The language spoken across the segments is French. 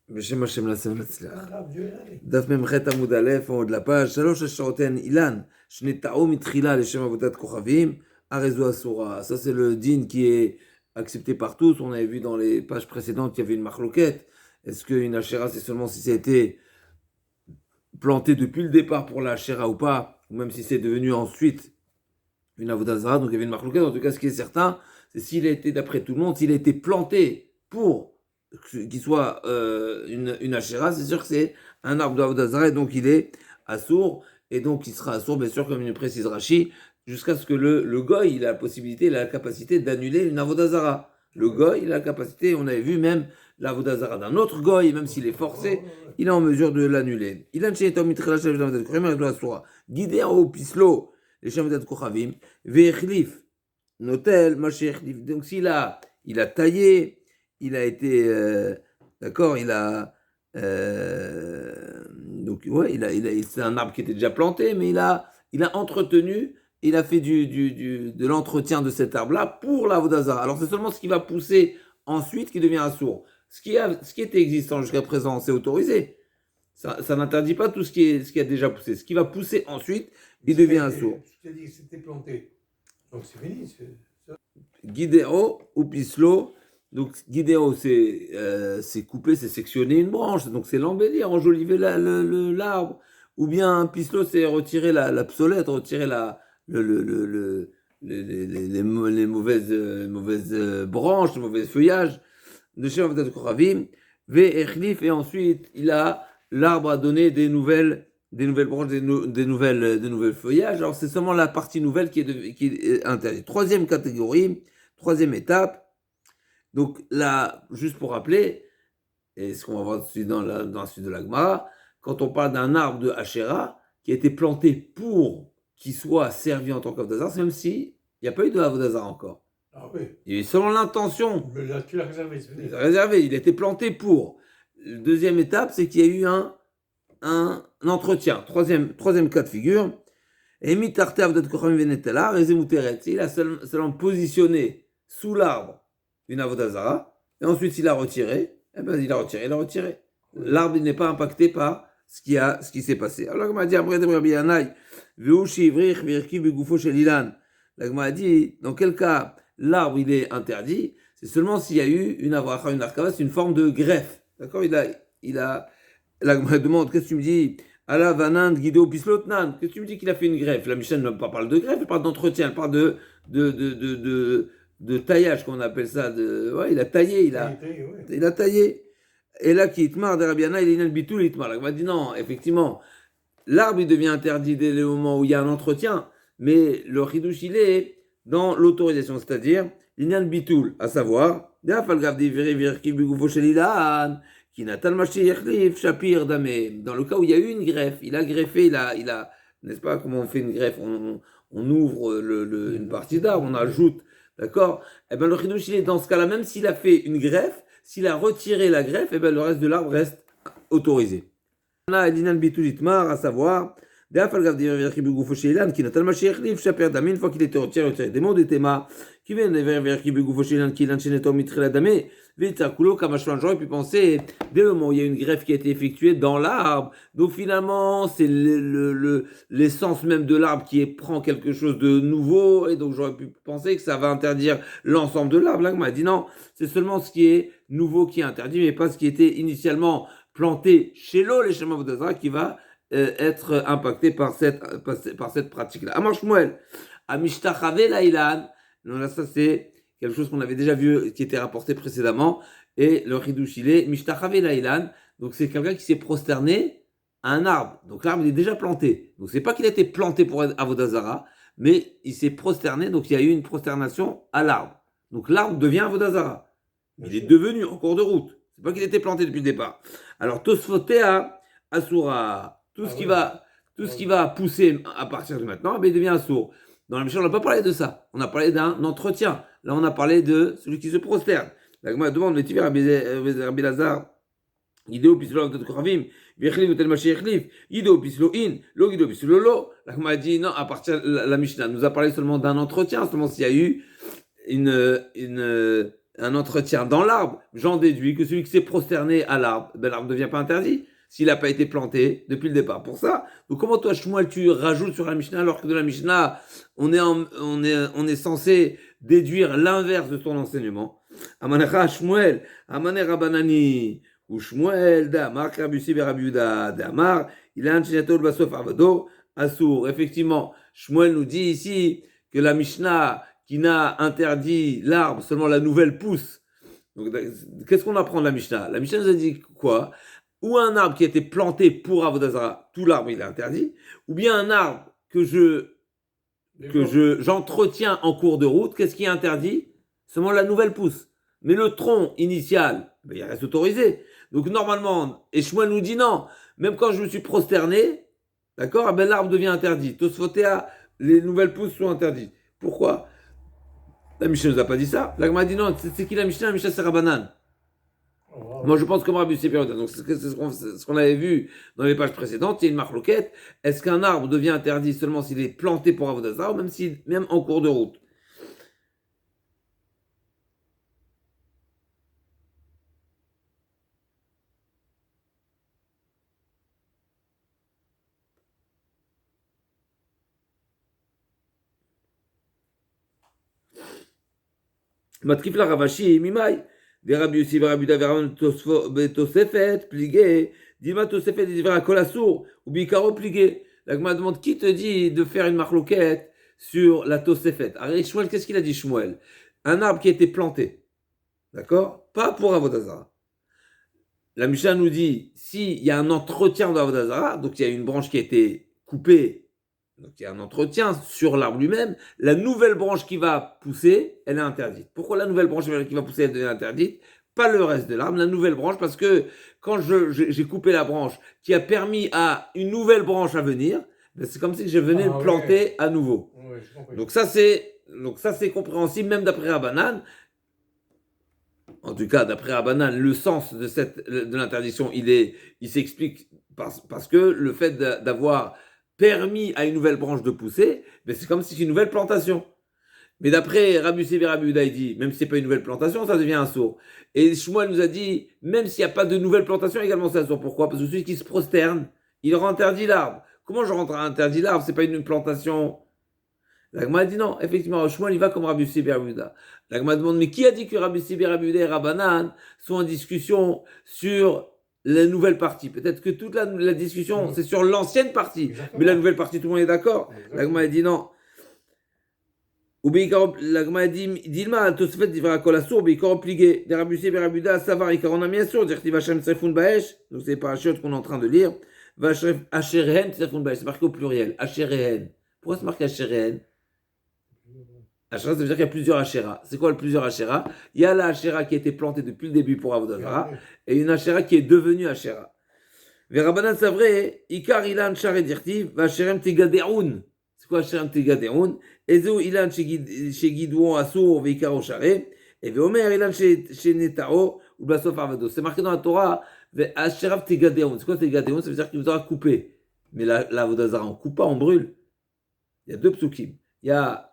בשם השם לעשה ונצליח. דף מ"ח עמוד א', en haut de la page, 3 השעותיהן אילן, שנטעו מתחילה לשם עבודת כוכבים, הרי זו אסורה. Ça c'est le din qui est accepté par tous. On avait vu dans les pages précédentes qu'il y avait une marloquette. Est-ce qu'une Asherah c'est seulement si ça a été planté depuis le départ pour la Asherah ou pas, ou même si c'est devenu ensuite une Avodah Zarah, donc il y avait une marloquette. En tout cas, ce qui est certain, c'est s'il a été, d'après tout le monde, s'il a été planté pour qu'il soit une Asherah, c'est sûr que c'est un arbre d'Avodah Zarah, et donc il est assourd, et donc il sera assourd, bien sûr, comme il précise Rashi, jusqu'à ce que le goy, il a la possibilité, il a la capacité d'annuler une Avodah Zarah. Le goy, il a la capacité, on avait vu même l'Avodah Zarah d'un autre goy, même s'il est forcé, il est en mesure de l'annuler. Il a guidé en haut pislo, les Shamadat Kochavim, Ve'echlif, Notel, Mashechlif. Donc s'il a taillé, il a été, d'accord, donc ouais, c'est un arbre qui était déjà planté, mais il a entretenu, il a fait de l'entretien de cet arbre-là pour la Avodah Zarah. Alors c'est seulement ce qui va pousser ensuite qui devient assourd. Ce qui était existant jusqu'à présent, c'est autorisé. Ça n'interdit pas tout ce qui a déjà poussé. Ce qui va pousser ensuite, il devient assourd. Je t'ai dit que c'était planté. Donc c'est fini. Guidéo ou pislo. Donc guidéo, c'est couper, c'est sectionner une branche. Donc c'est l'embellir, enjoliver l'arbre. Ou bien pislo, c'est retirer la psolette, retirer les mauvaises branches, les mauvais feuillages de chez Avodat Kochavim. Ve'echlif, et ensuite l'arbre a donné des nouvelles branches, des nouvelles feuillages. Alors c'est seulement la partie nouvelle qui est interdite. Troisième catégorie, troisième étape. Donc là, juste pour rappeler, et ce qu'on va voir dans la suite de la Gemara, quand on parle d'un arbre de Asherah qui a été planté pour qu'il soit servi en tant qu'Avodah Zarah, même si il n'y a pas eu de Avodah Zarah encore. Ah oui. Et selon l'intention, tu l'as réservé. Il a été planté pour. La deuxième étape, c'est qu'il y a eu un entretien. Troisième cas de figure. Il a seulement positionné sous l'arbre une Avodah Zarah, et ensuite s'il a retiré, il a retiré. L'arbre il n'est pas impacté par ce qui s'est passé. Alors la Gemara a dit, dans quel cas l'arbre il est interdit, c'est seulement s'il y a eu une avracha, une arkava, c'est une forme de greffe. D'accord, la Gemara demande, qu'est-ce que tu me dis? Allah vanand guido pislotnan. Qu'est-ce que tu me dis qu'il a fait une greffe? La Mishnah ne parle pas de greffe, elle parle d'entretien, elle parle de taillage, qu'on appelle ça. Il a taillé, il a taillé. Et là, qui itmar de Rabiana, il est une bitul itmar. La Gemara dit non, effectivement, l'arbre il devient interdit dès le moment où il y a un entretien, mais le chidouche il est dans l'autorisation, c'est-à-dire l'inyan bitul, à savoir, dans le cas où il y a eu une greffe, il a greffé, n'est-ce pas, comment on fait une greffe, on ouvre une partie d'arbre, on ajoute, d'accord, et bien le chidouche il est dans ce cas-là, même s'il a fait une greffe, s'il a retiré la greffe, et bien le reste de l'arbre reste autorisé. L'inyan bitul itmar, à savoir, une fois qu'il était retiré des mots de Théma, qui vient de j'aurais pu penser, dès le moment où il y a une greffe qui a été effectuée dans l'arbre, donc finalement c'est l'essence même de l'arbre qui prend quelque chose de nouveau, et donc j'aurais pu penser que ça va interdire l'ensemble de l'arbre. Là, on m'a dit non, c'est seulement ce qui est nouveau qui est interdit, mais pas ce qui était initialement planté chez l'eau, les Shema Avodah Zarah, qui va être impacté par cette pratique-là. Amar Shmuel, Amishtachave Lailan, non là ça c'est quelque chose qu'on avait déjà vu, qui était rapporté précédemment, et le Chidouch il est Mishtachave Lailan, donc c'est quelqu'un qui s'est prosterné à un arbre, donc l'arbre il est déjà planté, donc c'est pas qu'il a été planté pour Avodah Zarah, mais il s'est prosterné, donc il y a eu une prosternation à l'arbre, donc l'arbre devient Avodah Zarah, il est devenu en cours de route, c'est pas qu'il était planté depuis le départ. Alors Tosfotea Asura, tout ce qui va pousser à partir de maintenant, il devient assourd. Dans la Mishnah, on n'a pas parlé de ça. On a parlé d'un entretien. Là, on a parlé de celui qui se prosterne. La Gemara demande, le Tiver Rabbi Lazar, Guido Pislo de Kochavim, Vechlif tel Mashi Echlif, Guido Pislo in, lo Guido Pislo lo. La Gemara dit non, à partir de la Mishnah nous a parlé seulement d'un entretien, seulement s'il y a eu un entretien dans l'arbre, j'en déduis que celui qui s'est prosterné à l'arbre, ben, l'arbre ne devient pas interdit s'il n'a pas été planté depuis le départ. Pour ça, donc comment toi, Shmuel, tu rajoutes sur la Mishnah alors que de la Mishnah, on est censé déduire l'inverse de ton enseignement. Amanecha Shmuel, Amane Rabanani, ou Shmuel, Damar, Krabusi, Berabiuda, Damar, il a un chinato basof avado, Assour. Effectivement, Shmuel nous dit ici que la Mishnah qui n'a interdit l'arbre, seulement la nouvelle pousse. Donc, qu'est-ce qu'on apprend de la Mishnah? La Mishnah nous a dit quoi? Ou un arbre qui a été planté pour Avodazara, tout l'arbre il est interdit, ou bien un arbre j'entretiens en cours de route, qu'est-ce qui est interdit? Seulement la nouvelle pousse. Mais le tronc initial, ben, il reste autorisé. Donc normalement, et Shmuel nous dit non, même quand je me suis prosterné, d'accord, ben, l'arbre devient interdit. Tosfotea, les nouvelles pousses sont interdites. Pourquoi? La Mishnah ne nous a pas dit ça. La Gemara dit non, c'est qui la Mishnah? La Mishnah c'est Rabbanan. Oh, wow. Moi je pense comme Rabbi Yossi Period. Donc c'est ce qu'on avait vu dans les pages précédentes. Il y a une marloquette. Est-ce qu'un arbre devient interdit seulement s'il est planté pour Avodazar ou même en cours de route? Matkif la Ravashi, Mimai. Des Rabbi Yossi, Rabbi Daveran, Tosefet, Pligué. Dima Tosefet, Divera Kolassour, ou Bikaro, Pligué. La Gemara demande qui te dit de faire une marloquette sur la Tosefet. Alors, Shmuel, qu'est-ce qu'il a dit, Shmuel? Un arbre qui a été planté. D'accord? Pas pour Avodazara. La Mishnah nous dit, s'il y a un entretien d'Avodazara, donc il y a une branche qui a été coupée, donc il y a un entretien sur l'arbre lui-même, la nouvelle branche qui va pousser, elle est interdite. Pourquoi la nouvelle branche qui va pousser, elle est interdite? Pas le reste de l'arbre, la nouvelle branche, parce que quand j'ai coupé la branche qui a permis à une nouvelle branche à venir, ben c'est comme si je venais le planter à nouveau. Ouais, donc ça c'est compréhensible même d'après Rabbanan. En tout cas, d'après Rabbanan, le sens de l'interdiction, il s'explique parce que le fait d'avoir permis à une nouvelle branche de pousser, ben c'est comme si c'est une nouvelle plantation. Mais d'après Rabbi Yossi ben Rabbi Yehuda, il dit, même si c'est pas une nouvelle plantation, ça devient un sourd. Et Shmuel nous a dit, même s'il n'y a pas de nouvelle plantation, également c'est un sourd. Pourquoi? Parce que celui qui se prosterne, il aura interdit l'arbre. Comment je rentre à interdit l'arbre? C'est pas une plantation. La Gemara dit non, effectivement, Shmuel il va comme Rabbi Yossi ben Rabbi Yehuda. La Gemara demande, mais qui a dit que Rabbi Yossi ben Rabbi Yehuda et Rabbanan sont en discussion sur la nouvelle partie? Peut-être que toute la discussion, c'est sur l'ancienne partie. Exactement. Mais la nouvelle partie, tout le monde est d'accord. La Gemara dit non. La Gemara dit, Dilma, Tosfet, Divra Kolassour, Beikor Pligé, des Rabbi Yossi ben Rabbi Yehuda, Savar, Ikaron a bien sûr, dire qu'il va Shem Tsefun Baesh, donc c'est pas Hachot qu'on est en train de lire, va Asherehen Tsefun Baesh, c'est marqué au pluriel, Asherehen. Pourquoi c'est marqué Asherehen? Asherah, ça veut dire qu'il y a plusieurs Asherah. C'est quoi le plusieurs Asherah? Il y a la Asherah qui a été plantée depuis le début pour Avodazara et une Asherah qui est devenue Asherah. Verabanan Savre, Ikar Ilan Share Dirtiv, Vasherem Tigadeoun. C'est quoi Vasherem Tigadeoun? Ezo Ilan Shegidouon Assour, Veikaro Share, et Veomer Ilan Shenetao, ou Basof Avado. C'est marqué dans la Torah, Asherah Tigadeoun. C'est quoi Tigadeoun? Ça veut dire qu'il vous aura coupé. Mais la Avodazara, on coupe pas, on brûle. Il y a deux psukim. Il y a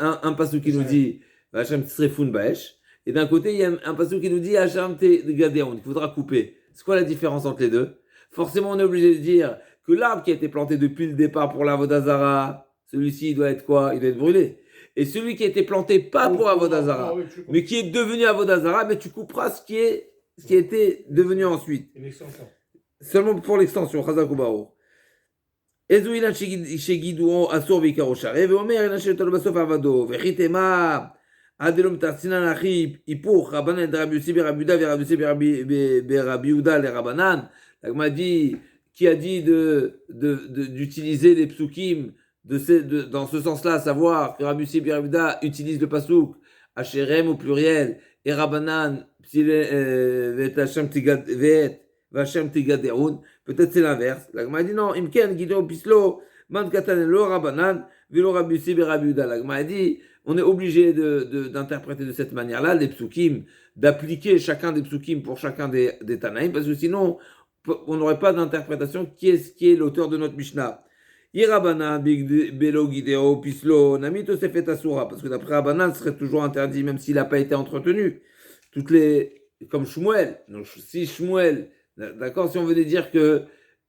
un passage qui nous dit Hachem Tsrefun Baesh, et d'un côté il y a un passage qui nous dit Hachem Gadeon, qu'il faudra couper. C'est quoi la différence entre les deux? Forcément, on est obligé de dire que l'arbre qui a été planté depuis le départ pour l'Avodazara, celui-ci il doit être quoi? Il doit être brûlé. Et celui qui a été planté pas pour Avodazara, mais qui est devenu Avodazara, mais tu couperas ce qui a été devenu ensuite. Une extension. Seulement pour l'extension, Chazak ou Baruch. איזו אילן שגידו אסור בעיקרו שרה, ואומר אילן שלטון בסוף עבדו, וחיתמה עד אלום תעצינן אחי היפוך רבנן דרבי יוסי ברבי יהודה ורבי יוסי ברבי יהודה לרבנן. La Gemara dit, qui a dit d'utiliser les psukim dans ce sens-là, à savoir que Rabbi Yossi ben Rabbi Yehuda utilise le pasuk Asherem au pluriel et Rabbanan Vachem Tigadeoun. Peut-être c'est l'inverse. La Gemara dit non, Imken, Guido, Pislo, Man Katanelo, Rabanan, Vilo Rabbi Yossi ben Rabbi Yehuda. La Gemara dit, on est obligé d'interpréter de cette manière-là les psukim, d'appliquer chacun des psukim pour chacun des Tanaïm, parce que sinon, on n'aurait pas d'interprétation qui est l'auteur de notre Mishnah. Irabanan, Belo, Guideo, Pislo, Nami Tosefet Asura, parce que d'après Rabanan, ce serait toujours interdit, même s'il n'a pas été entretenu. comme Shmuel. Donc, si Shmuel, d'accord, si on venait dire que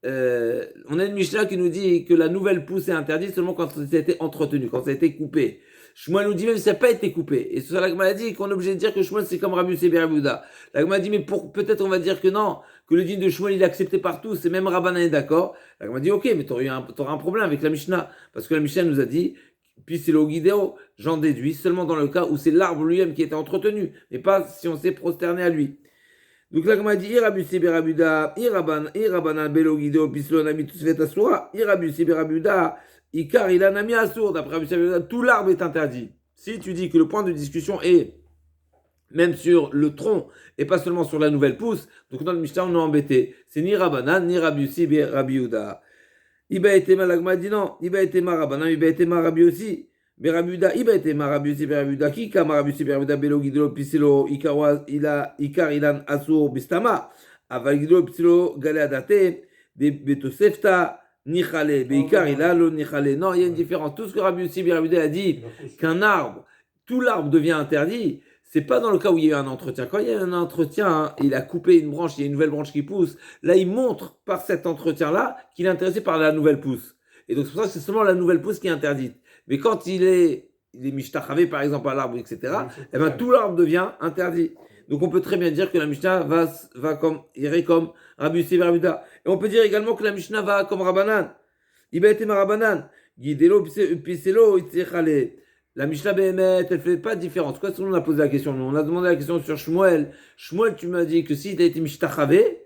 on a une Mishnah qui nous dit que la nouvelle pousse est interdite seulement quand ça a été entretenu, quand ça a été coupé. Shmuel nous dit même si ça n'a pas été coupé. Et c'est ça la Gemara dit qu'on est obligé de dire que Shmuel c'est comme Rabbi Yossi ben Rabbi Yehuda. La Gemara dit mais peut-être on va dire que non, que le din de Shmuel il est accepté par tous, et même Rabbanan est d'accord. La Gemara dit ok, mais t'auras un problème avec la Mishnah, parce que la Mishnah nous a dit puis c'est le guidéo, j'en déduis seulement dans le cas où c'est l'arbre lui-même qui était entretenu, mais pas si on s'est prosterné à lui. Donc là, comme a dit, Irabusi berabuda, Irabanan belo guideo, pislo nami tout fait asura, Irabusi berabuda, Ikar il a nami assour, d'après Rabbi Berabuda, tout l'arbre est interdit. Si tu dis que le point de discussion est même sur le tronc et pas seulement sur la nouvelle pousse, donc dans le Mishnah on est embêté. C'est ni Rabanan, ni Rabusi berabuda. Iba était malagma dit non, Iba était marabanan, Iba était marabi aussi. Berabuda, Iba était marabi aussi, Berabuda, qui marabi aussi, Berabuda, Belo, Guidolo, Piselo, Ikar, Ilan, Asur, Bistama, Aval, Guidolo, Piselo, Galéadate, Betosefta, Nichale, Beikar, Ilalo, Nichale. Non, il y a une différence. Tout ce que Rabbi aussi, Berabuda a dit, qu'un arbre, tout l'arbre devient interdit, c'est pas dans le cas où il y a eu un entretien. Quand il y a eu un entretien, il a coupé une branche, il y a une nouvelle branche qui pousse, là, il montre par cet entretien-là qu'il est intéressé par la nouvelle pousse. Et donc, c'est pour ça que c'est seulement la nouvelle pousse qui est interdite. Mais quand il est mishtachavé, par exemple, à l'arbre, etc., eh ben, tout l'arbre devient interdit. Donc, on peut très bien dire que la Mishnah irait comme Rabbi Yossi ben Rabbi Yehuda. Et on peut dire également que la Mishnah va comme Rabbanan. Iba était ma Rabbanan. Guidelo, piselo, itzechale. La Mishnah Behemet, elle ne fait pas de différence. Pourquoi est-ce qu'on a posé la question? On a demandé la question sur Shmuel. Shmuel, tu m'as dit que si tu as été mishtachavé,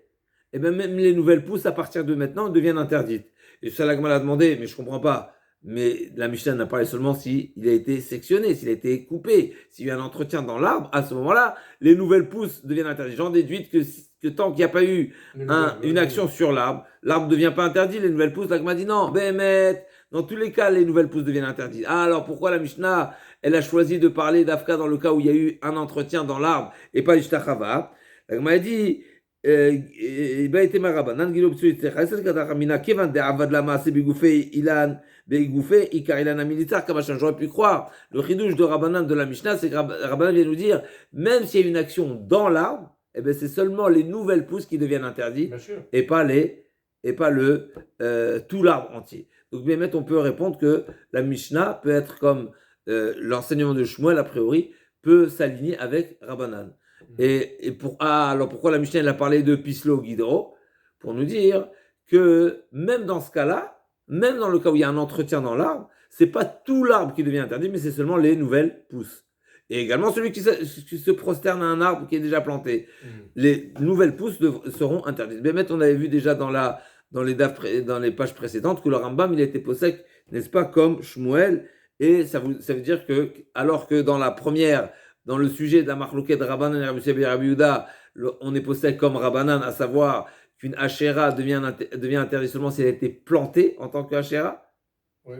eh ben même les nouvelles pousses à partir de maintenant deviennent interdites. Et ça, la Gemara a demandé, mais je ne comprends pas. Mais la Mishnah n'a parlé seulement s'il a été sectionné, s'il a été coupé, s'il y a eu un entretien dans l'arbre. À ce moment-là, les nouvelles pousses deviennent interdites. J'en déduis que tant qu'il n'y a pas eu une action sur l'arbre ne devient pas interdit. Les nouvelles pousses, la Gemara dit non, Behemet. Dans tous les cas, les nouvelles pousses deviennent interdites. Ah, alors pourquoi la Mishnah, elle a choisi de parler d'Afka dans le cas où il y a eu un entretien dans l'arbre et pas l'Ishtachava? La Gemara dit, j'aurais pu croire, le chidouche de Rabbanan de la Mishnah, c'est que Rabbanan vient nous dire, même s'il y a une action dans l'arbre, eh ben c'est seulement les nouvelles pousses qui deviennent interdites et pas tout l'arbre entier. Donc, bien, on peut répondre que la Mishnah peut être comme l'enseignement de Shmuel, a priori, peut s'aligner avec Rabbanan. Alors pourquoi la Mishnah elle a parlé de Pislo Guidro? Pour nous dire que même dans ce cas-là, même dans le cas où il y a un entretien dans l'arbre, c'est pas tout l'arbre qui devient interdit, mais c'est seulement les nouvelles pousses. Et également celui qui se prosterne à un arbre qui est déjà planté. Les nouvelles pousses seront interdites. Bien, on avait vu déjà dans les pages précédentes que le Rambam il a été possèque, n'est-ce pas, comme Shmuel, et ça veut dire que alors que dans le sujet de la marloquette de Rabbanan et Rabbi Yossi ben Rabbi Yehuda, on est possèque comme Rabbanan, à savoir qu'une Asherah devient interdite seulement si elle a été plantée en tant qu'Asherah. Oui.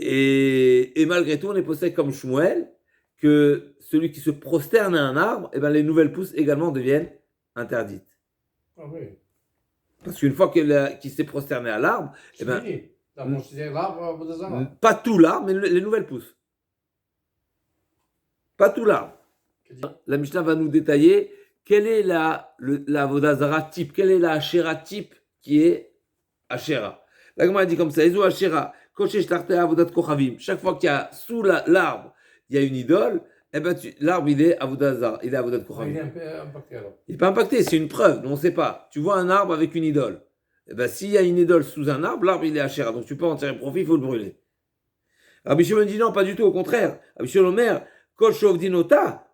Et malgré tout, on est possèque comme Shmuel, que celui qui se prosterne à un arbre, eh ben, les nouvelles pousses également deviennent interdites. Ah oui. Parce qu'une fois qu'il s'est prosterné à l'arbre, eh ben, l'arbre, pas tout l'arbre, mais les nouvelles pousses. Pas tout l'arbre. La Mishnah va nous détailler quelle est la Vodazara type, quelle est la Asherah type qui est Asherah. La Gemara dit comme ça, Ezo Asherah, chaque fois qu'il y a sous l'arbre, il y a une idole, eh ben l'arbre il est Avodazara, il est Avodat Kochavim. Il est un peu impacté alors. Il n'est pas impacté, c'est une preuve, mais on ne sait pas. Tu vois un arbre avec une idole. Eh ben s'il y a une idole sous un arbre, l'arbre il est Asherah, donc tu peux en tirer profit, il faut le brûler. Rabbi Shimon dit non, pas du tout, au contraire. Rabbi Shimon Omer, Kol Shovdinota,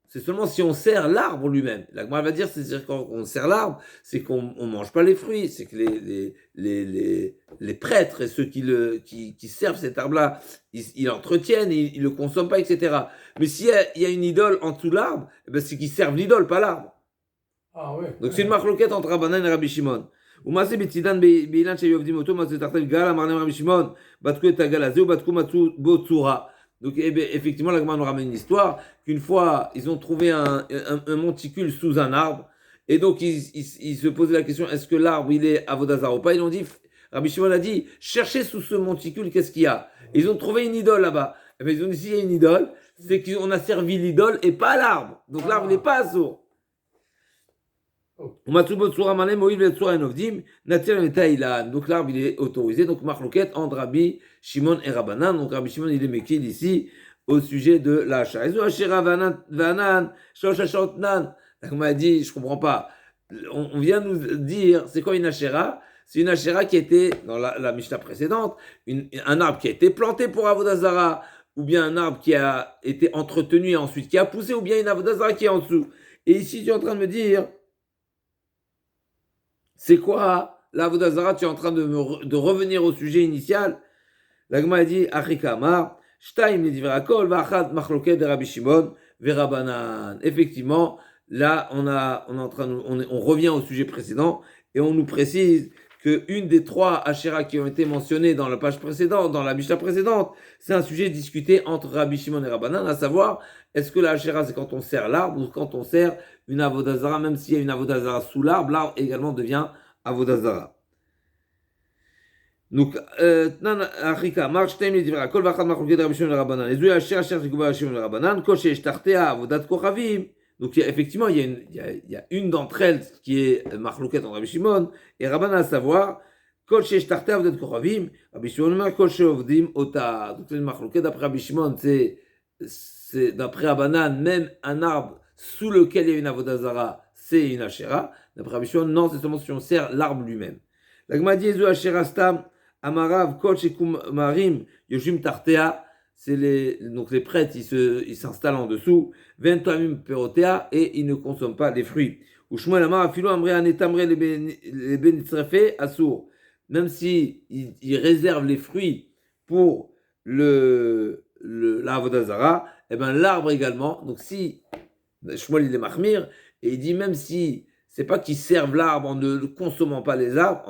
c'est seulement si on serre l'arbre lui-même. La Gemara va dire, c'est-à-dire quand on serre l'arbre, c'est qu'on ne mange pas les fruits, c'est que les prêtres et ceux qui servent cet arbre-là, ils l'entretiennent, ils ne le consomment pas, etc. Mais s'il y a une idole en dessous de l'arbre, eh ben c'est qu'ils servent l'idole, pas l'arbre. Ah ouais. Donc c'est une marloquette entre Rabbanan et Rabbi Shimon. ומעשה בצידן באילן שהיו עובדים אותו, מעשה תחתיו גל, אמרנו רבי שמעון, בדקו את הגל הזה ובדקו מצאו בו צורה. Donc effectivement, la Gemara nous ramène une histoire qu'une fois, ils ont trouvé un monticule sous un arbre, et donc ils se posaient la question, est-ce que l'arbre il est Avodazara ou pas? Ils ont dit, Rabbi Shimon a dit, cherchez sous ce monticule, qu'est-ce qu'il y a? Et ils ont trouvé une idole là-bas. Et bien, ils ont dit, s'il y a une idole, c'est qu'on a servi l'idole et pas l'arbre. Donc l'arbre n'est pas assourd. Donc l'arbre il est autorisé. Donc marloquette entre Rabbi Shimon et Rabbanan. Donc Rabbi Shimon il est méquille ici au sujet de l'achat. On m'a dit, je comprends pas. On vient nous dire, c'est quoi une Asherah? C'est une Asherah qui était, dans la Mishnah précédente, un arbre qui a été planté pour Avodah Zarah, ou bien un arbre qui a été entretenu et ensuite qui a poussé, ou bien une Avodah Zarah qui est en dessous. Et ici, tu es en train de me dire, c'est quoi l'Avodah Zarah? Tu es en train de revenir au sujet initial. La Gemara a dit, Achika Amar, Shtaim Nidivra Kol, Vachad Machloket de Rabbi Shimon, Verabanan. Effectivement, là, on revient au sujet précédent et on nous précise qu'une des trois Asherah qui ont été mentionnées dans la page précédente, dans la Mishnah précédente, c'est un sujet discuté entre Rabbi Shimon et Rabbanan, à savoir, est-ce que la Asherah c'est quand on serre l'arbre ou quand on serre une Avodah Zarah, même s'il y a une Avodah Zarah sous l'arbre, l'arbre également devient Avodah Zarah. Donc, Achika, March Taim Lidivra, Kol Vachad Machloket Rabbi Shimon et Rabbanan, les Asherah c'est Rabbi Shimon et Rabbanan, Kosh Tartea, Avodat Kochavim. Donc effectivement, il y a une d'entre elles qui est Machloket entre Rabbi Shimon et Rabbanan, à savoir Kol Shesh Tartea Avodat Kochavim, Rabbi Shimon Kol Sheovdim Ota. Donc c'est une Machloket d'après Rabbi Shimon, c'est d'après Rabbanan, même un arbre sous lequel il y a une Avodah Zarah, c'est une Asherah. D'après Rabbi Shimon, non, c'est seulement si on serre l'arbre lui-même. La Gemara dit Ezu Asherah Stam Amarav Kol Shekum Marim Yoshim Tartea. Donc les prêtres, ils s'installent en dessous, ventoamim perotea, et ils ne consomment pas les fruits. Ou Shmuel Amar Afilo Amre Anetamre les benitzrefe assour. Même si ils réservent les fruits pour la Avodah Zarah, et ben l'arbre également. Donc si Shmuel il est mahmir et il dit même si c'est pas qu'ils servent l'arbre en ne consommant pas les arbres,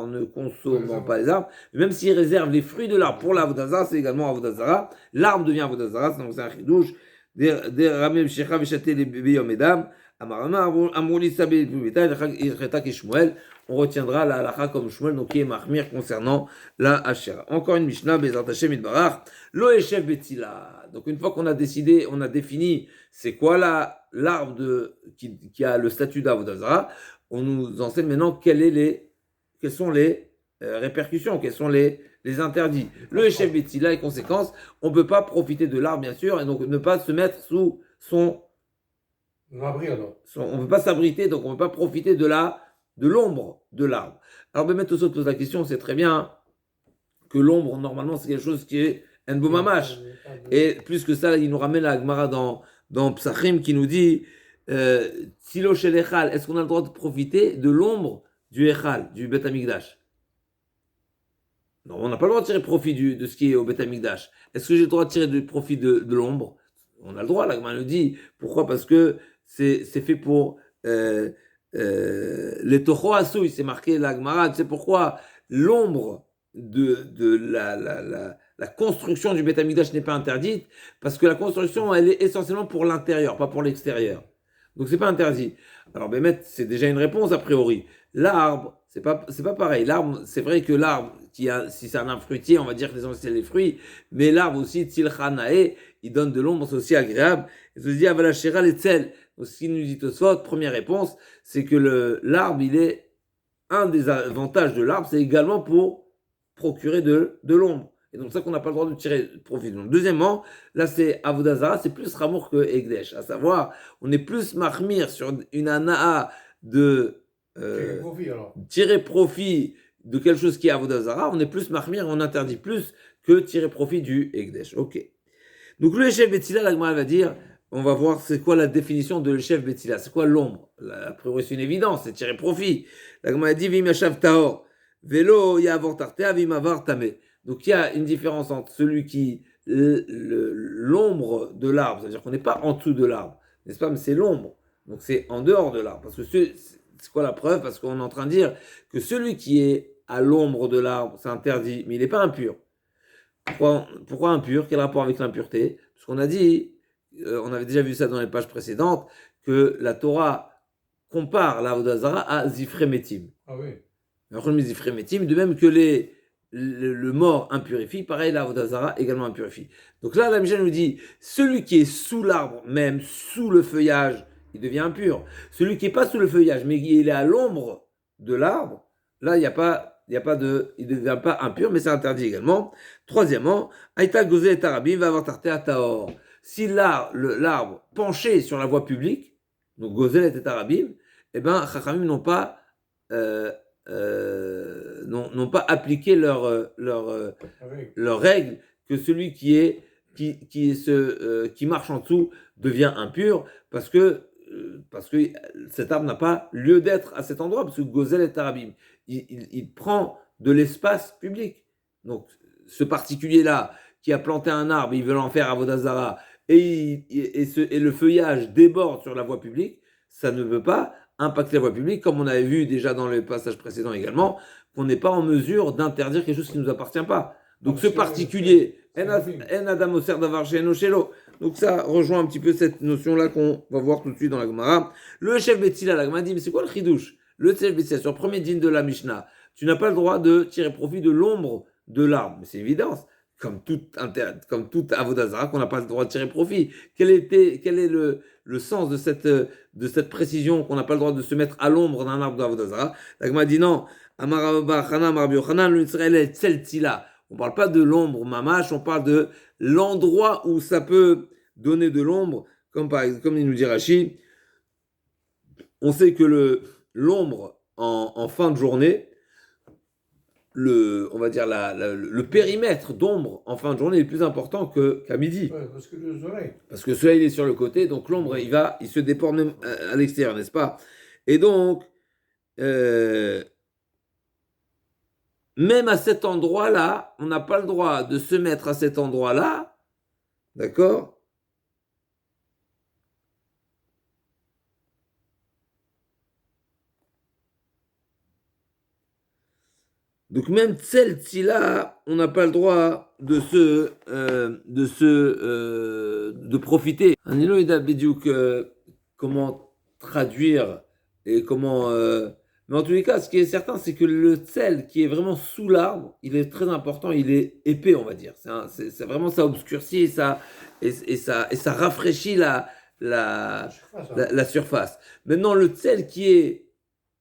mais même s'ils réservent les fruits de l'arbre pour l'Avodah Zarah, c'est également Avodah Zarah. L'arbre devient Avodah Zarah, donc c'est un chidouche. Des ramim shecha v'chaté les bébés yomedam. Amarama amouli sabé l'pubita ilcheta kishmuel. On retiendra la halacha comme Shmuel, donc qui est mahmir concernant la hachera. Encore une Mishnah, Bezrat Hashem Idbarach, lo eshev betila. Donc une fois qu'on a décidé, on a défini c'est quoi l'arbre qui a le statut d'Avodah Zarah, on nous enseigne maintenant quelles sont les répercussions, quels sont les interdits. Le Eshev Betila, les conséquences, on ne peut pas profiter de l'arbre, bien sûr, et donc ne pas se mettre sous on ne peut pas s'abriter, donc on ne peut pas profiter de l'ombre de l'arbre. Alors, Bémet Tosso pose la question, on sait très bien que l'ombre, normalement, c'est quelque chose qui est un beau mamash. Et plus que ça, il nous ramène la Gemara dans Psachim qui nous dit Silo shel Echal, est-ce qu'on a le droit de profiter de l'ombre du Echal, du Bet Amikdash? Non, on n'a pas le droit de tirer profit de ce qui est au Bet Amikdash. Est-ce que j'ai le droit de tirer profit de l'ombre? On a le droit, la Gemara nous dit. Pourquoi? Parce que c'est fait pour les Toho Asouy, c'est marqué la Gemara. Tu sais pourquoi l'ombre de la construction du Bet Amikdash n'est pas interdite? Parce que la construction, elle est essentiellement pour l'intérieur, pas pour l'extérieur. Donc c'est pas interdit. Alors Bémet, c'est déjà une réponse a priori. L'arbre, c'est pas pareil. L'arbre, c'est vrai que l'arbre, si c'est un arbre fruitier, on va dire que c'est les fruits, mais l'arbre aussi, Tzilchanae, il donne de l'ombre, c'est aussi agréable. Et se dit Avalachera les tsel. Donc ce qu'il nous dit Tosfot, première réponse, c'est que l'arbre, il est un des avantages de l'arbre, c'est également pour procurer de l'ombre. Et donc, c'est ça qu'on n'a pas le droit de tirer profit. Donc, deuxièmement, là, c'est Avodah Zarah, c'est plus Ramour que Egdesh. À savoir, on est plus mahmir sur une ana'a de tirer profit de quelque chose qui est Avodah Zarah. On est plus mahmir, on interdit plus que tirer profit du Egdesh. Ok. Donc, le chef Betila, la Gemara va dire, on va voir c'est quoi la définition de le chef Betila. C'est quoi l'ombre? A priori, c'est une évidence, c'est tirer profit. La Gemara dit, Vim Yashav Tahor, Velo Yavar Tartea, Vim Avar Tameh. Donc il y a une différence entre celui qui l'ombre de l'arbre, c'est-à-dire qu'on n'est pas en dessous de l'arbre, n'est-ce pas? Mais c'est l'ombre, donc c'est en dehors de l'arbre. Parce que c'est quoi la preuve? Parce qu'on est en train de dire que celui qui est à l'ombre de l'arbre, c'est interdit, mais il n'est pas impur. Pourquoi impur? Quel rapport avec l'impureté? Parce qu'on a dit, on avait déjà vu ça dans les pages précédentes, que la Torah compare l'Avodah Zarah à Zifremetim. Ah oui. Zifremetim, de même que les le mort impurifie, pareil, la Avodazara également impurifie. Donc là, la Mishnah nous dit, celui qui est sous l'arbre, même sous le feuillage, il devient impur. Celui qui n'est pas sous le feuillage, mais il est à l'ombre de l'arbre, là, il n'y a pas il ne devient pas impur, mais c'est interdit également. Troisièmement, Aïta Gozé et Tarabim va avoir tarté à Taor. Si l'arbre penché sur la voie publique, donc Gozel et Tarabim, eh bien, Chachamim n'ont pas appliqué leur règle que celui qui marche en dessous devient impur parce que cet arbre n'a pas lieu d'être à cet endroit, parce que Gozel est Tarabim. Il prend de l'espace public. Donc, ce particulier-là qui a planté un arbre, il veut en faire Avodazara, et le feuillage déborde sur la voie publique, ça ne veut pas impacter la voie publique, comme on avait vu déjà dans le passage précédent également, qu'on n'est pas en mesure d'interdire quelque chose qui ne nous appartient pas. Donc ce particulier, En Adam Oser Davar She'eno Shelo. Donc ça rejoint un petit peu cette notion-là qu'on va voir tout de suite dans la Gemara. Le chef Betsila, la Gemara dit, mais c'est quoi le chidouche? Le chef Betsila, sur le premier dîne de la Mishnah, tu n'as pas le droit de tirer profit de l'ombre de l'arbre. Mais c'est évident, comme toute Avodazara, qu'on n'a pas le droit de tirer profit. Quel est le sens de cette précision qu'on n'a pas le droit de se mettre à l'ombre d'un arbre d'Avodazara? La Gemara dit non. Amar Abba Chana, Amar Rabbi Yochanan, l'Israël est Tzeltila. On ne parle pas de l'ombre mamache, on parle de l'endroit où ça peut donner de l'ombre, comme il nous dit Rashi. On sait que l'ombre en fin de journée, on va dire le périmètre d'ombre en fin de journée est plus important qu'à midi. Ouais, parce que le soleil. Parce que le soleil est sur le côté, donc l'ombre il se déporte même à l'extérieur, n'est-ce pas? Et donc, même à cet endroit-là, on n'a pas le droit de se mettre à cet endroit-là, d'accord? Donc même celle-ci-là, on n'a pas le droit de profiter. Anilo Ida Bidiouk, comment traduire et comment. Mais en tous les cas, ce qui est certain, c'est que le tsel qui est vraiment sous l'arbre, il est très important, il est épais, on va dire. C'est vraiment ça obscurcit et ça rafraîchit la surface. Maintenant, le tsel qui est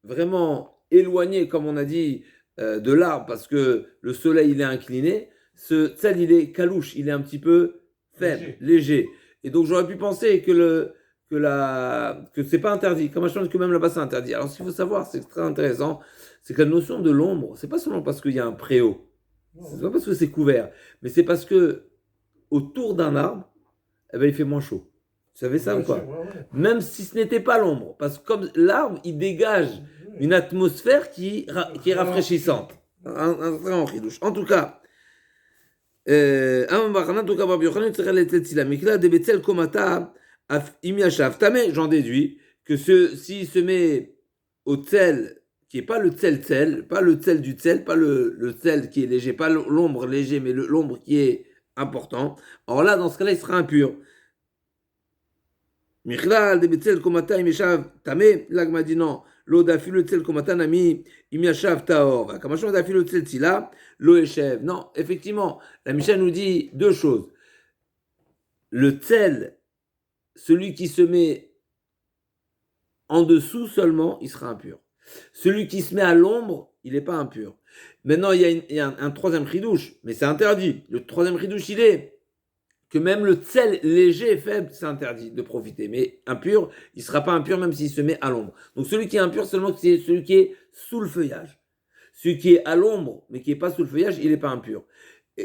vraiment éloigné, comme on a dit, de l'arbre, parce que le soleil il est incliné, ce tsel il est calouche, il est un petit peu faible, léger. Et donc j'aurais pu penser que c'est pas interdit, comme je pense que même là-bas c'est interdit. Alors ce qu'il faut savoir, c'est très intéressant, c'est que la notion de l'ombre, c'est pas seulement parce qu'il y a un préau, c'est pas parce que c'est couvert, mais c'est parce que autour d'un arbre, eh ben, il fait moins chaud. Vous savez ça ou pas? Même si ce n'était pas l'ombre, parce que comme l'arbre, il dégage une atmosphère qui est rafraîchissante. En tout cas, j'en déduis que s'il se met au tsel, qui n'est pas le tsel, pas le tsel du tsel, pas le tsel qui est léger, pas l'ombre léger, mais l'ombre qui est important, alors là, dans ce cas-là, il sera impur. Michlal de betzel komata imeshav tamé, l'agma dit non. Lo dafilu tzel komata nami imeshav taor. Kamashon dafilu tzel tila lo eshev. Non, effectivement, la Mishnah nous dit deux choses. Le tzel, celui qui se met en dessous seulement, il sera impur. Celui qui se met à l'ombre, il n'est pas impur. Maintenant, il y a un troisième chidouche, mais c'est interdit. Le troisième chidouche, il est que même le tsel léger et faible, c'est interdit de profiter. Mais impur, il ne sera pas impur même s'il se met à l'ombre. Donc celui qui est impur, seulement c'est celui qui est sous le feuillage. Celui qui est à l'ombre, mais qui n'est pas sous le feuillage, il n'est pas impur.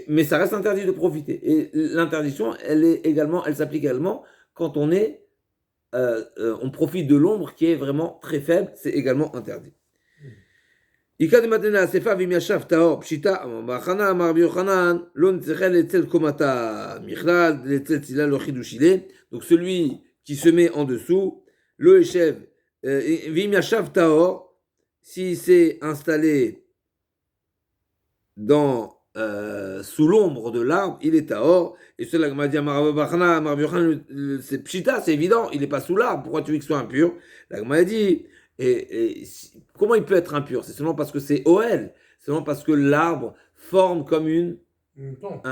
Mais ça reste interdit de profiter. Et l'interdiction, elle s'applique également quand on profite de l'ombre qui est vraiment très faible, c'est également interdit. Donc celui qui se met en dessous, le Eshev, si s'est installé sous l'ombre de l'arbre, il est Taor. Et cela m'a dit c'est Pshita, c'est évident, il n'est pas sous l'arbre, pourquoi tu veux qu'il soit impur? La m'a dit. Et comment il peut être impur? C'est seulement parce que c'est Oel, c'est seulement parce que l'arbre forme comme une tente.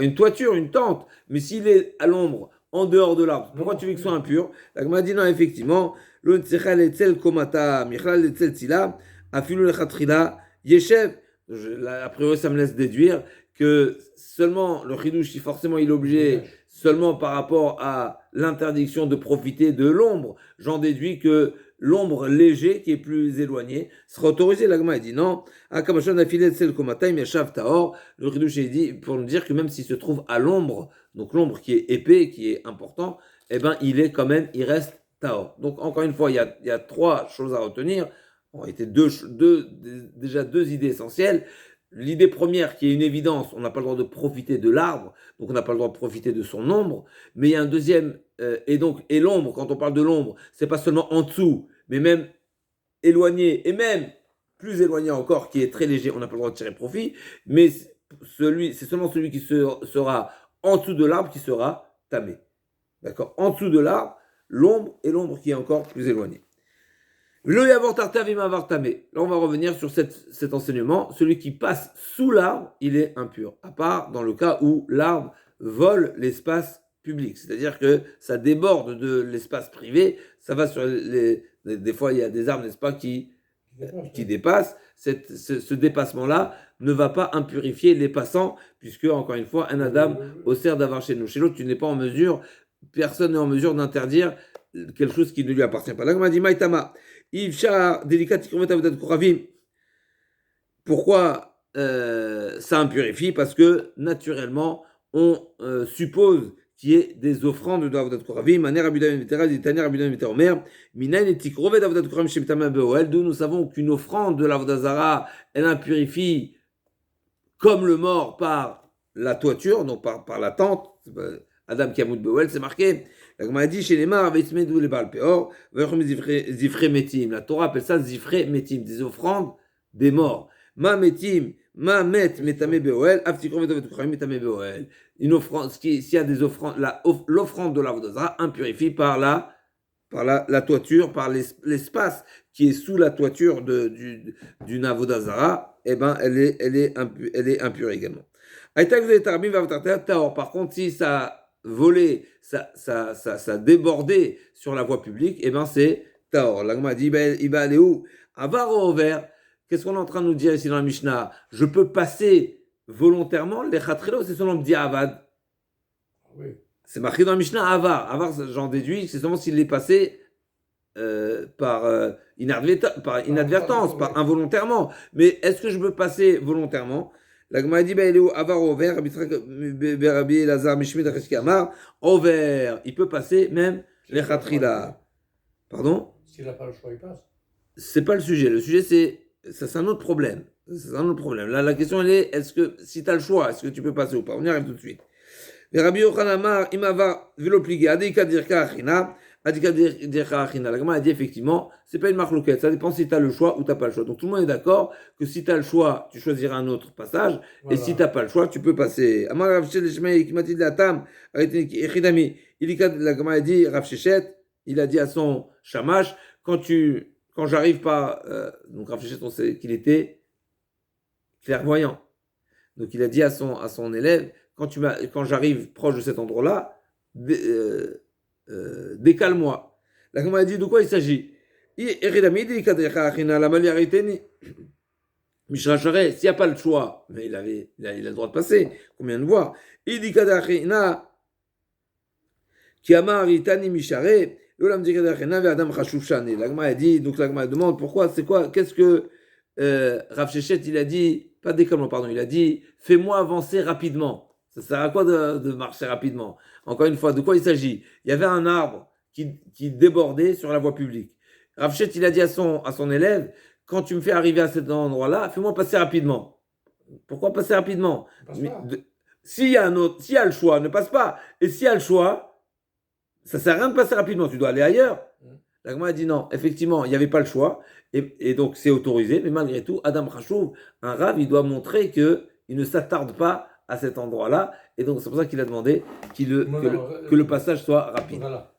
une toiture, une tente. Mais s'il est à l'ombre, en dehors de l'arbre, pourquoi Non, tu veux qu'il soit impur? La Gemara dit non, effectivement, lo tzechal etzel komata, michlal etzel tzila, afilu lechatrila, yeshev. A priori, ça me laisse déduire que seulement le chidouche, si forcément il est obligé, seulement par rapport à l'interdiction de profiter de l'ombre, j'en déduis que l'ombre léger, qui est plus éloigné, sera autorisé. La Gemara dit non. Akamashon afilé etzel komata, yeshav taor. Le chidouche dit pour nous dire que même s'il se trouve à l'ombre, donc l'ombre qui est épais, qui est important, eh ben il est quand même, il reste taor. Donc encore une fois, il y a trois choses à retenir. En réalité, déjà deux idées essentielles. L'idée première, qui est une évidence, on n'a pas le droit de profiter de l'arbre, donc on n'a pas le droit de profiter de son ombre. Mais il y a un deuxième, et l'ombre, quand on parle de l'ombre, c'est pas seulement en dessous, mais même éloigné, et même plus éloigné encore, qui est très léger, on n'a pas le droit de tirer profit. Mais c'est seulement celui qui sera en dessous de l'arbre qui sera tamé. D'accord? En dessous de l'arbre, l'ombre et l'ombre qui est encore plus éloignée. Le yavar tartav imavar tamé. Là, on va revenir sur cet enseignement. Celui qui passe sous l'arbre, il est impur. À part dans le cas où l'arbre vole l'espace public. C'est-à-dire que ça déborde de l'espace privé. Ça va sur des fois, il y a des arbres, n'est-ce pas, qui dépassent. Ce dépassement-là ne va pas impurifier les passants, puisque, encore une fois, un Adam, au cerf d'avoir chez nous. Chez l'autre, tu n'es pas en mesure, personne n'est en mesure d'interdire quelque chose qui ne lui appartient pas. Là, on m'a dit, Maïtama. Pourquoi ça impurifie? Parce que naturellement, on suppose qu'il y ait des offrandes de Avodat Koravim. D'où nous savons qu'une offrande de l'Avodat Zara, elle impurifie comme le mort par la toiture, donc par la tente. Adam Kamut Bewel, c'est marqué. La Gemara dit chez les Mar, Veismedou les Baal Peor, Zifre Metim. La Torah appelle ça Zifre Metim, des offrandes des morts. Ma Metim, Ma Met Metame Beoel, Aftikron Vetovet Kuchayim Metame Beoel. Une offrande, s'il y a des offrandes, l'offrande de l'Avodah Zara impurifie par la toiture, par l'espace qui est sous la toiture d'une Avodah Zara, eh ben, elle est impure également. Par contre, si ça volé, ça débordé sur la voie publique, et ben c'est Taor. L'agma dit, il va aller où? Avar au vert. Qu'est-ce qu'on est en train de nous dire ici dans la Mishnah? Je peux passer volontairement les chatrilo, c'est seulement dit Avad. Oui. C'est marqué dans la Mishnah Avar. Avar, j'en déduis, c'est seulement s'il est passé par inadvertance, par involontairement. Mais est-ce que je peux passer volontairement? La Gemara dit, il est au avar au vert, au vert, il peut passer même les chatrila. Pardon? S'il n'a pas le choix, il passe. C'est pas le sujet. Le sujet, c'est un autre problème. C'est un autre problème. Là, la question, elle est, est-ce que, si tu as le choix, est-ce que tu peux passer ou pas? On y arrive tout de suite. Rabbi Yochanan Amar, imava velopligé, adika dirka achina. La Gemara a dit effectivement, c'est pas une marloquette, ça dépend si tu as le choix ou tu n'as pas le choix. Donc tout le monde est d'accord que si tu as le choix, tu choisiras un autre passage, voilà. Et si tu n'as pas le choix, tu peux passer. La Gemara a dit, Rav Shechet, il a dit à son shamash, quand j'arrive pas, donc Rav Shechet, on sait qu'il était clairvoyant. Donc il a dit à son élève, quand j'arrive proche de cet endroit-là, décale-moi. La Gemara a dit de quoi il s'agit. S'il n'y a pas le choix, mais il a le droit de passer, combien de voir. Il dit la Gemara a dit, donc la Gemara demande pourquoi, c'est quoi, qu'est-ce que Rav Shechet il a dit, pas décale-moi, pardon, il a dit fais-moi avancer rapidement. Ça sert à quoi de marcher rapidement? Encore une fois, de quoi il s'agit? Il y avait un arbre qui débordait sur la voie publique. Rav Shechet, il a dit à son élève, quand tu me fais arriver à cet endroit-là, fais-moi passer rapidement. Pourquoi passer rapidement? S'il y a le choix, ne passe pas. Et s'il y a le choix, ça ne sert à rien de passer rapidement, tu dois aller ailleurs. La Gemara a dit non, effectivement, il n'y avait pas le choix, et donc c'est autorisé, mais malgré tout, Adam Khashouv, un Rav, il doit montrer qu'il ne s'attarde pas à cet endroit-là, et donc c'est pour ça qu'il a demandé que le passage soit rapide. Voilà.